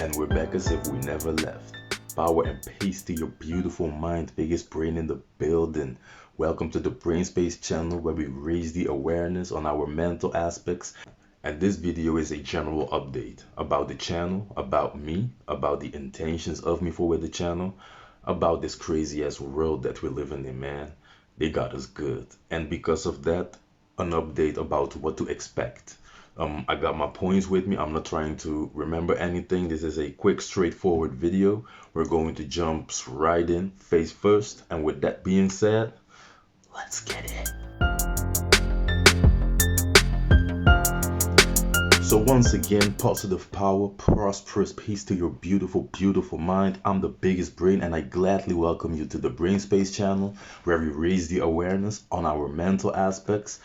And we're back as if we never left. Power and peace to your beautiful mind, biggest brain in the building. Welcome to the Brain Space channel where we raise the awareness on our mental aspects. And this video is a general update about the channel, about me, about the intentions of me for with the channel, about this crazy ass world that we're living in, man. They got us good. And because of that, an update about what to expect. I got my points with me. I'm not trying to remember anything. This is a quick, straightforward video. We're going to jump right in, face first. And with that being said, let's get it. So once again, positive power, prosperous peace to your beautiful, beautiful mind. I'm the biggest brain and I gladly welcome you to the Brain Space channel where we raise the awareness on our mental aspects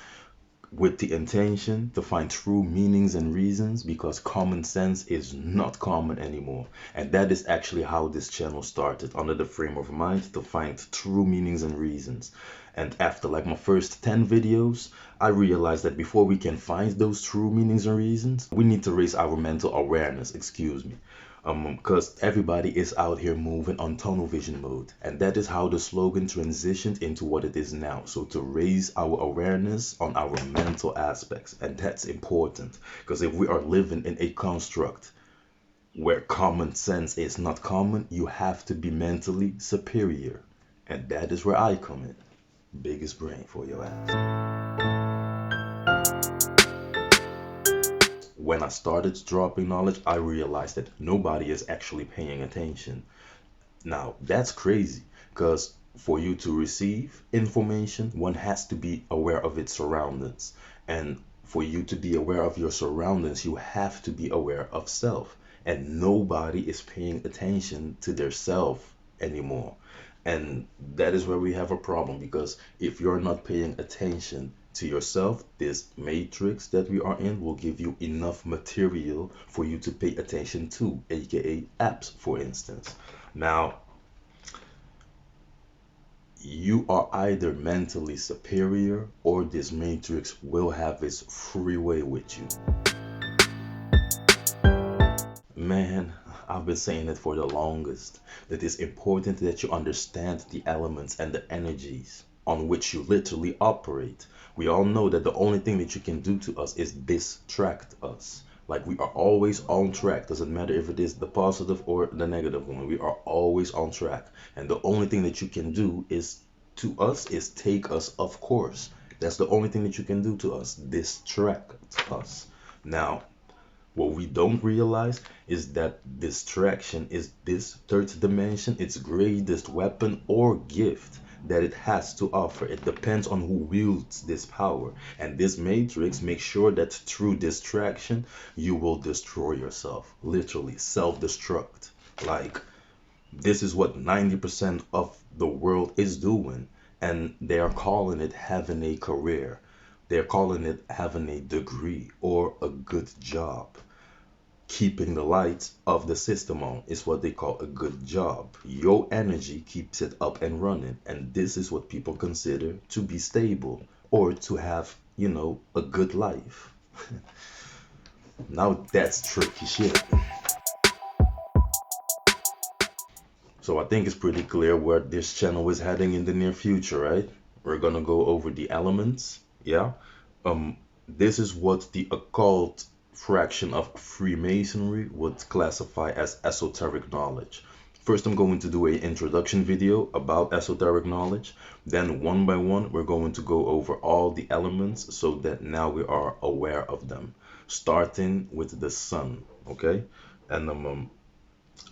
with the intention to find true meanings and reasons, because common sense is not common anymore. And that is actually how this channel started, under the frame of mind to find true meanings and reasons. And after like my first 10 videos, I realized that before we can find those true meanings and reasons, we need to raise our mental awareness, excuse me. Because everybody is out here moving on tunnel vision mode, and that is how the slogan transitioned into what it is now. So to raise our awareness on our mental aspects, and that's important, because if we are living in a construct where common sense is not common, you have to be mentally superior, and that is where I come in. Biggest brain for your ass. When I started dropping knowledge, I realized that nobody is actually paying attention. Now, that's crazy, because for you to receive information, one has to be aware of its surroundings. And for you to be aware of your surroundings, you have to be aware of self. And nobody is paying attention to their self anymore. And that is where we have a problem, because if you're not paying attention to yourself, this matrix that we are in will give you enough material for you to pay attention to, aka apps, for instance. Now, you are either mentally superior or this matrix will have its free way with you. Man, I've been saying it for the longest, that it's important that you understand the elements and the energies on which you literally operate. We all know that the only thing that you can do to us is distract us. Like, we are always on track. Doesn't matter if it is the positive or the negative one. We are always on track. And the only thing that you can do is to us is take us off course. That's the only thing that you can do to us. Distract us. Now, what we don't realize is that distraction is this third dimension, its greatest weapon or gift that it has to offer. It depends on who wields this power. And this matrix makes sure that through distraction, you will destroy yourself. Literally, self-destruct. Like, this is what 90% of the world is doing. And they are calling it having a career. They're calling it having a degree or a good job. Keeping the lights of the system on is what they call a good job. Your energy keeps it up and running, and this is what people consider to be stable or to have, a good life. Now that's tricky shit. So I think it's pretty clear where this channel is heading in the near future, right? We're gonna go over the elements, yeah? This is what the occult fraction of Freemasonry would classify as esoteric knowledge. First, I'm going to do an introduction video about esoteric knowledge. Then one by one, we're going to go over all the elements so that now we are aware of them. Starting with the sun, okay? And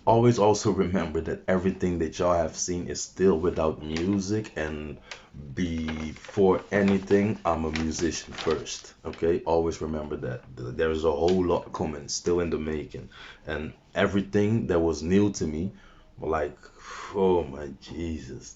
always also remember that everything that y'all have seen is still without music, and before anything, I'm a musician first, okay? Always remember that. There's a whole lot coming, still in the making. And everything that was new to me, like, oh my Jesus,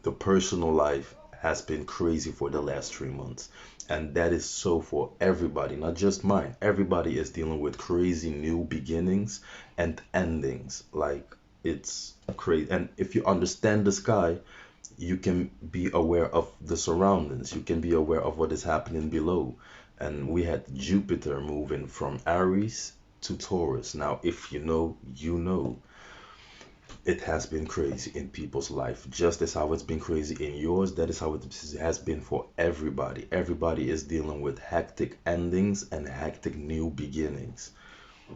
the personal life has been crazy for the last 3 months. And that is so for everybody, not just mine. Everybody is dealing with crazy new beginnings and endings. Like, it's crazy. And if you understand the sky, you can be aware of the surroundings. You can be aware of what is happening below. and we had Jupiter moving from Aries to Taurus. Now, if you know, you know, it has been crazy in people's life. Just as how it's been crazy in yours, that is how it has been for everybody. Everybody is dealing with hectic endings and hectic new beginnings.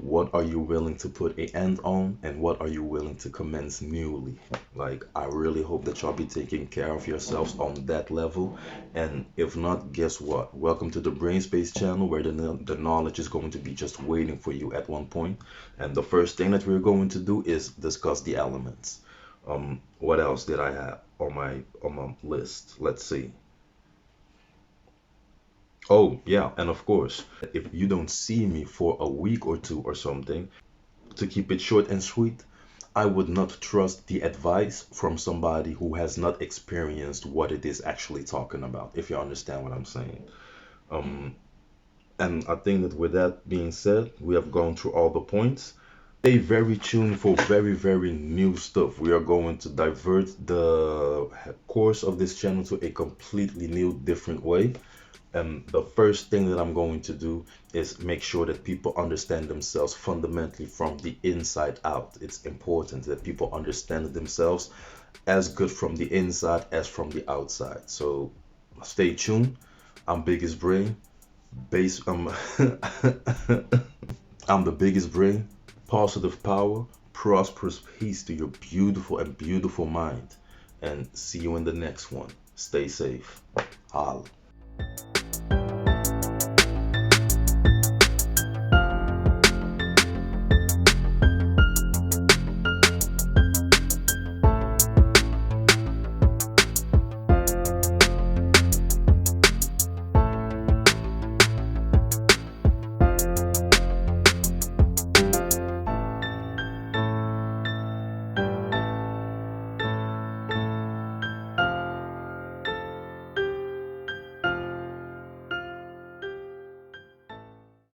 What are you willing to put an end on, and what are you willing to commence newly? Like, I really hope that y'all be taking care of yourselves on that level. And if not, guess what? Welcome to the Brain Space channel, where the knowledge is going to be just waiting for you at one point. And the first thing that we're going to do is discuss the elements. What else did I have on my list? Let's see. Oh, yeah, and of course, if you don't see me for a week or two or something, to keep it short and sweet, I would not trust the advice from somebody who has not experienced what it is actually talking about, if you understand what I'm saying. Um, and I think that with that being said, we have gone through all the points. Stay very tuned for very, very new stuff. We are going to divert the course of this channel to a completely new, different way. And the first thing that I'm going to do is make sure that people understand themselves fundamentally from the inside out. It's important that people understand themselves as good from the inside as from the outside. So stay tuned. I'm Biggest Brain. Base I'm the biggest brain. Positive power, prosperous peace to your beautiful and beautiful mind. And see you in the next one. Stay safe. Holla.